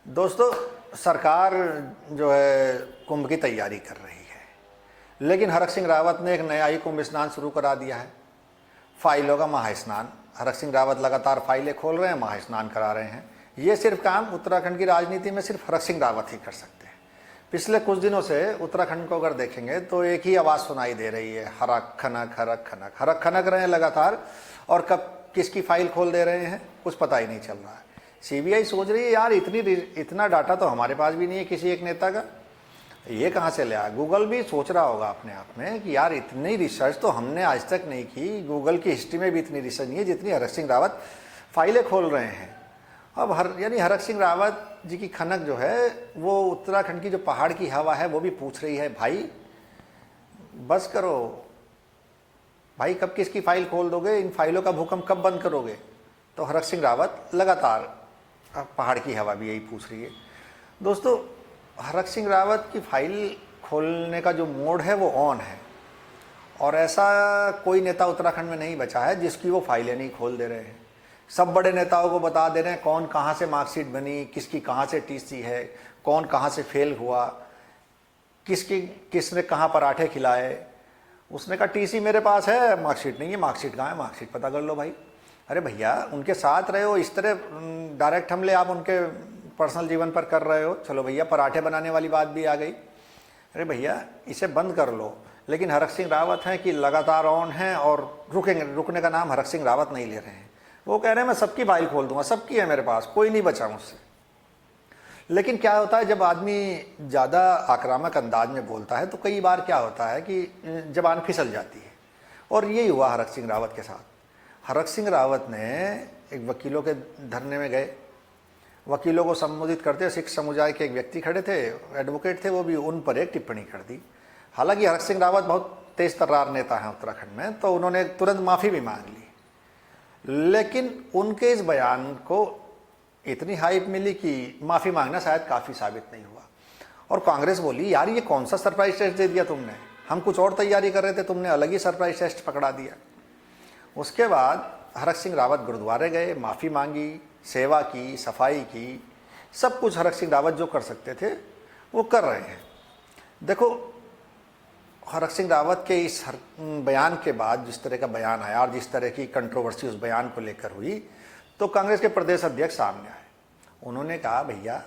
दोस्तों, सरकार जो है कुंभ की तैयारी कर रही है, लेकिन हरक सिंह रावत ने एक नया ही कुंभ स्नान शुरू करा दिया है। फाइलों का महास्नान। हरक सिंह रावत लगातार फाइलें खोल रहे हैं, महास्नान करा रहे हैं। ये सिर्फ काम उत्तराखंड की राजनीति में सिर्फ हरक सिंह रावत ही कर सकते हैं। पिछले कुछ दिनों से उत्तराखंड को अगर देखेंगे तो एक ही आवाज़ सुनाई दे रही है, हरक खनक हरक खनक। हरक खनक रहे हैं लगातार, और कब किसकी फाइल खोल दे रहे हैं कुछ पता ही नहीं चल रहा है। सीबीआई सोच रही है यार इतना डाटा तो हमारे पास भी नहीं है किसी एक नेता का, ये कहाँ से ले आया। गूगल भी सोच रहा होगा अपने आप में कि यार इतनी रिसर्च तो हमने आज तक नहीं की, गूगल की हिस्ट्री में भी इतनी रिसर्च नहीं है जितनी हरक सिंह रावत फाइलें खोल रहे हैं। अब यानी हरक सिंह रावत जी की खनक जो है वो उत्तराखंड की जो पहाड़ की हवा है वो भी पूछ रही है, भाई बस करो भाई, कब किसकी फाइल खोल दोगे, इन फाइलों का भूकंप कब बंद करोगे। तो हरक सिंह रावत लगातार पहाड़ की हवा भी यही पूछ रही है। दोस्तों, हरक सिंह रावत की फाइल खोलने का जो मोड है वो ऑन है, और ऐसा कोई नेता उत्तराखंड में नहीं बचा है जिसकी वो फाइलें नहीं खोल दे रहे हैं। सब बड़े नेताओं को बता दे रहे हैं कौन कहाँ से मार्कशीट बनी, किसकी कहाँ से टीसी है, कौन कहाँ से फेल हुआ, किसने कहाँ पराठे खिलाए। उसने कहा टीसी मेरे पास है, मार्कशीट नहीं है। मार्कशीट कहाँ है, मार्कशीट पता कर लो भाई। अरे भैया, उनके साथ रहे हो, इस तरह डायरेक्ट हमले आप उनके पर्सनल जीवन पर कर रहे हो। चलो भैया, पराठे बनाने वाली बात भी आ गई। अरे भैया, इसे बंद कर लो। लेकिन हरक सिंह रावत हैं कि लगातार ऑन हैं और रुकने का नाम हरक सिंह रावत नहीं ले रहे हैं। वो कह रहे हैं मैं सबकी फाइल खोल दूंगा, सबकी है मेरे पास, कोई नहीं बचा मुझसे। लेकिन क्या होता है जब आदमी ज़्यादा आक्रामक अंदाज में बोलता है तो कई बार क्या होता है कि ज़बान फिसल जाती है, और यही हुआ हरक सिंह रावत के साथ। हरक सिंह रावत ने एक वकीलों के धरने में गए, वकीलों को संबोधित करते, सिख समुदाय के एक व्यक्ति खड़े थे, एडवोकेट थे, वो भी उन पर एक टिप्पणी कर दी। हालांकि हरक सिंह रावत बहुत तेज तर्रार नेता हैं उत्तराखंड में, तो उन्होंने तुरंत माफ़ी भी मांग ली। लेकिन उनके इस बयान को इतनी हाइप मिली कि माफ़ी मांगना शायद काफ़ी साबित नहीं हुआ। और कांग्रेस बोली यार ये कौन सा सरप्राइज टेस्ट दे दिया तुमने, हम कुछ और तैयारी कर रहे थे, तुमने अलग ही सरप्राइज टेस्ट पकड़ा दिया। उसके बाद हरक सिंह रावत गुरुद्वारे गए, माफ़ी मांगी, सेवा की, सफाई की, सब कुछ हरक सिंह रावत जो कर सकते थे वो कर रहे हैं। देखो, हरक सिंह रावत के इस बयान के बाद जिस तरह का बयान आया और जिस तरह की कंट्रोवर्सी उस बयान को लेकर हुई, तो कांग्रेस के प्रदेश अध्यक्ष सामने आए। उन्होंने कहा भैया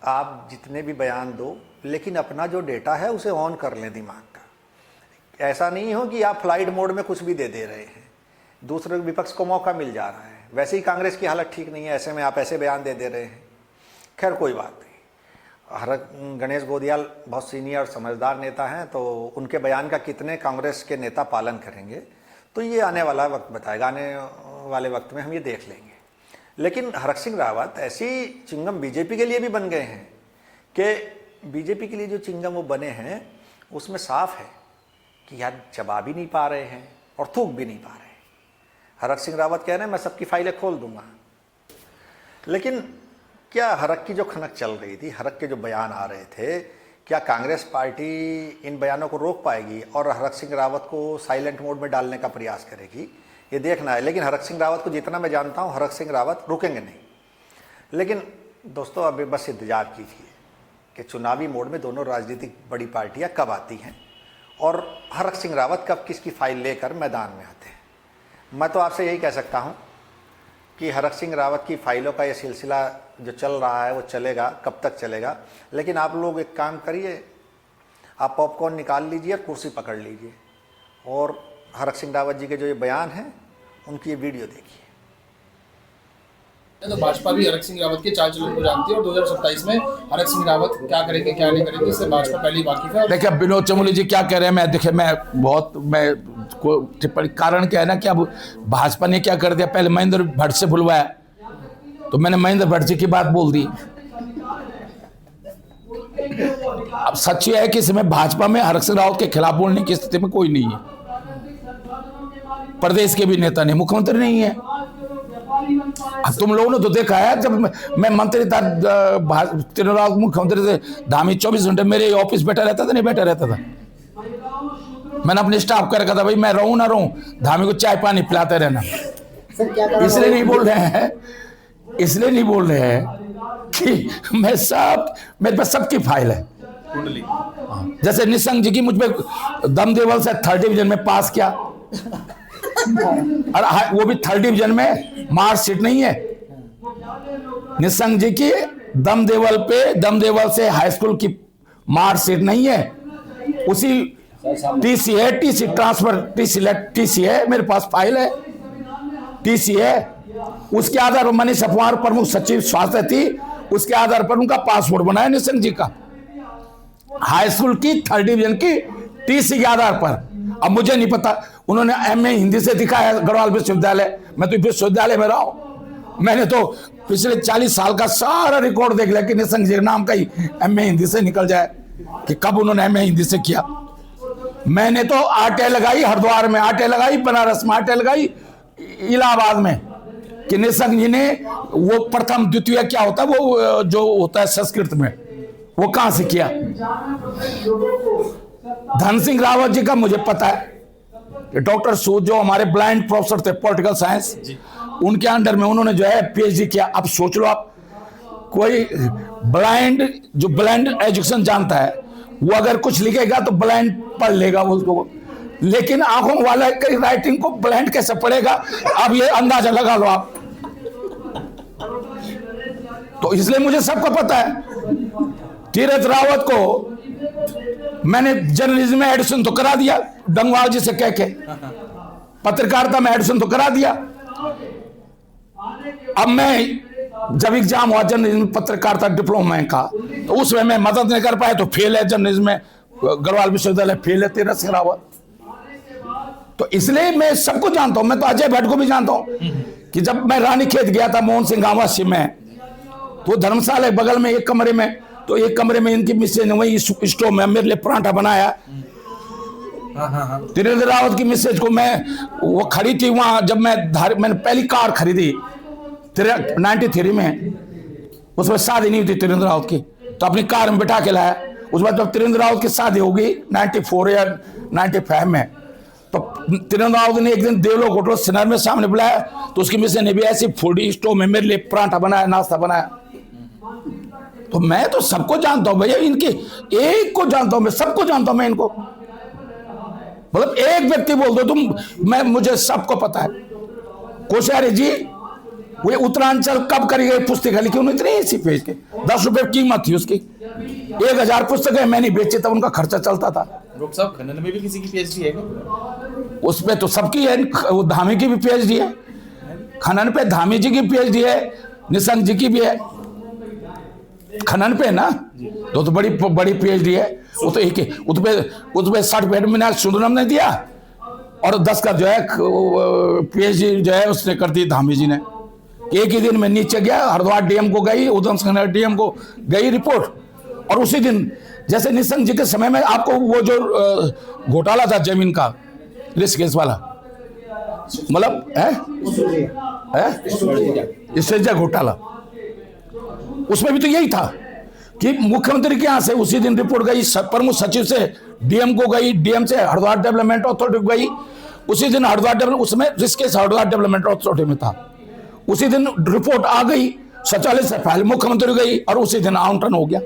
आप जितने भी बयान दो, लेकिन अपना जो डेटा है उसे ऑन कर लें दिमाग का। ऐसा नहीं हो कि आप फ्लाइट मोड में कुछ भी दे रहे हैं, दूसरे विपक्ष को मौका मिल जा रहा है। वैसे ही कांग्रेस की हालत ठीक नहीं है, ऐसे में आप ऐसे बयान दे रहे हैं। खैर कोई बात नहीं, गणेश गोदियाल बहुत सीनियर और समझदार नेता हैं, तो उनके बयान का कितने कांग्रेस के नेता पालन करेंगे तो ये आने वाला वक्त बताएगा, आने वाले वक्त में हम ये देख लेंगे। लेकिन हरक सिंह रावत ऐसी चिंगम बीजेपी के लिए भी बन गए हैं कि बीजेपी के लिए जो चिंगम वो बने हैं उसमें साफ है कि यार चबा भी नहीं पा रहे हैं और थूक भी नहीं पा रहे हैं। हरक सिंह रावत कह रहे हैं मैं सबकी फाइलें खोल दूंगा। लेकिन क्या हरक की जो खनक चल रही थी, हरक के जो बयान आ रहे थे, क्या कांग्रेस पार्टी इन बयानों को रोक पाएगी और हरक सिंह रावत को साइलेंट मोड में डालने का प्रयास करेगी, ये देखना है। लेकिन हरक सिंह रावत को जितना मैं जानता हूँ, हरक सिंह रावत रुकेंगे नहीं। लेकिन दोस्तों, अभी बस इंतजार कीजिए कि चुनावी मोड में दोनों राजनीतिक बड़ी पार्टियाँ कब आती हैं और हरक सिंह रावत कब किसकी फाइल लेकर मैदान में आते हैं। मैं तो आपसे यही कह सकता हूँ कि हरक सिंह रावत की फाइलों का ये सिलसिला जो चल रहा है वो चलेगा, कब तक चलेगा। लेकिन आप लोग एक काम करिए, आप पॉपकॉर्न निकाल लीजिए और कुर्सी पकड़ लीजिए और हरक सिंह रावत जी के जो ये बयान हैं उनकी ये वीडियो देखिए। तो भाजपा भी हरक सिंह रावत के चाल चलन को जानती है और 2027 में हरक सिंह रावत क्या करेंगे क्या नहीं करेंगे इससे भाजपा पहले ही वाकिफ है। देखिए विनोद चमोली जी क्या कह रहे हैं, मैं टिप्पणी कारण क्या है ना कि अब भाजपा ने क्या कर दिया, पहले महेंद्र भट्ट से बुलवाया तो मैंने महेंद्र भट्ट जी की बात बोल दी। अब सच ये है कि इसमें भाजपा में हरक सिंह रावत के खिलाफ बोलने की स्थिति में कोई नहीं है। प्रदेश के भी नेता नहीं, मुख्यमंत्री नहीं है। तुम लोगों ने तो देखा है, जब मैं मंत्री था, त्रिराज मुख्यमंत्री थे, धामी 24 घंटे मेरे ऑफिस बैठा रहता था, नहीं बैठा रहता था। मैंने अपने स्टाफ कर रखा था भाई मैं रहूं ना रहूं, धामी को चाय पानी पिलाते रहना। इसलिए नहीं बोल रहे हैं कि मेरे पास सबकी फाइल है। कुंडली जैसे निशंक जी की मुझ पे दमदेवल से 3rd डिवीजन में पास किया, और वो भी 3rd डिवीजन में, मार्कशीट नहीं है। निशंक जी की दमदेवल से हाई स्कूल की मार्कशीट नहीं है, उसी टीसी है, टीसी ट्रांसफर, टीसी है, मेरे पास फाइल है, टीसी है। उसके आधार पर मनीष अफवार प्रमुख सचिव स्वास्थ्य थी, उसके आधार पर उनका पासपोर्ट बनाया निशंक जी का, हाई स्कूल की 3rd डिवीजन की टीसी के आधार पर। अब मुझे नहीं पता, उन्होंने एमए हिंदी से दिखाया गढ़वाल विश्वविद्यालय, मैं तो विश्वविद्यालय में रहा हूं, मैंने तो पिछले 40 साल का सारा रिकॉर्ड देख लिया कि निशंक जी नाम का ही एमए हिंदी से निकल जाए कि कब उन्होंने एमए हिंदी से किया। मैंने तो आटे लगाई हरिद्वार में, आटे लगाई बनारस में, आटे लगाई इलाहाबाद में कि निशंक जी ने वो प्रथम द्वितीय क्या होता है वो जो होता है संस्कृत में, वो कहां से किया। धन सिंह रावत जी का मुझे पता है कि डॉक्टर सूद जो हमारे ब्लाइंड प्रोफेसर थे पॉलिटिकल साइंस, उनके अंडर में उन्होंने जो है पीएचडी किया। अब सोच लो आप, कोई ब्लाइंड एजुकेशन जानता है वो अगर कुछ लिखेगा तो ब्लाइंड पढ़ लेगा उसको, लेकिन आंखों वाला की राइटिंग को ब्लाइंड कैसे पढ़ेगा, अब ये अंदाजा लगा लो आप। तो इसलिए मुझे सबको पता है। तीरथ रावत को मैंने जर्नलिज्म में एडमिशन तो करा दिया, डंगवाल जी से कह के, पत्रकारिता में एडमिशन तो करा दिया। अब मैं जब एग्जाम हुआ जर्नलिज्म पत्रकारिता डिप्लोमा का, तो उसमें मैं मदद नहीं कर पाया, तो फेल है जर्नलिज्म में, गढ़वाल विश्वविद्यालय फेल है तीरथ सिंह रावत। तो इसलिए मैं सबको जानता हूं। मैं तो अजय भट्ट को भी जानता हूं कि जब मैं रानीखेत गया था मोहन सिंह आवासी में, तो धर्मशाला बगल में एक कमरे में, तो एक कमरे में इनकी मिसेज ने वही स्टोव में मेरे लिए पराठा बनाया। तीरथ रावत की मिसेज को मैं, वो खड़ी थी वहां जब मैंने पहली कार खरीदी 93 में, उसमें शादी नहीं हुई थी तीरथ रावत की, तो अपनी कार में बिठा के लाया। उस बाद जब तीरथ रावत की शादी होगी 94 या 95 में, तो तीरथ रावत ने एक दिन देवलोक होटल सिनर में सामने बुलाया, तो उसकी मिसेज ने भी ऐसी फूडी स्टोव में मेरे लिए पराठा बनाया, नाश्ता बनाया। तो मैं तो सबको जानता हूं भैया, इनकी एक को जानता हूं मैं, सबको जानता हूं मैं इनको। मतलब एक व्यक्ति बोल दो तुम, मुझे सबको पता है। कोश्यारी जी वो उत्तरांचल कब करी गई पुस्तकें लिखी, उन्होंने इतनी इसी पेज के 10 रुपए कीमत थी उसकी, 1000 पुस्तकें मैंने बेची, तब उनका खर्चा चलता था। डॉक्टर साहब खनन में भी किसी की पीएचडी है क्या? उसमें तो सबकी है, वो धामी की भी पीएचडी है, खनन पे धामी जी की पीएचडी है, निशंक जी की भी है, खनन पे ना, तो बड़ी पीएचडी है। वो तो एक उसपे सर्टिफिकेट मैंने सुंदरम ने दिया, और 10 का जो है पीएचडी जो है उसने कर दी धामी जी ने। एक ही दिन में नीचे गया, हरिद्वार डीएम को गई, उधम सिंह डीएम को गई रिपोर्ट, और उसी दिन जैसे निशंक जी के समय में आपको वो जो घोटाला था जमीन का ऋषिकेश वाला, मतलब है घोटाला, उसमें भी तो यही था कि मुख्यमंत्री के यहां से उसी दिन रिपोर्ट गई, प्रमुख सचिव से डीएम को गई, डीएम से हरिद्वार डेवलपमेंट अथॉरिटी को गई, उसी दिन हरिद्वार उसमें ऋषिकेश हरिद्वार डेवलपमेंट अथॉरिटी में था, उसी दिन रिपोर्ट आ गई, सचिवालय से पहले मुख्यमंत्री गई, और उसी दिन आवंटन हो गया।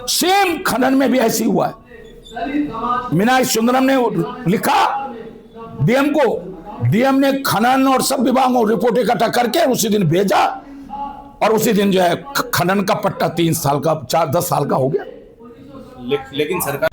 सेम खनन में भी ऐसी हुआ है। मीनाक्षी सुंदरम ने लिखा डीएम को, डीएम ने खनन और सब विभागों को रिपोर्ट इकट्ठा करके उसी दिन भेजा, और उसी दिन जो है खनन का पट्टा 3 साल का 10 साल का हो गया। लेकिन सरकार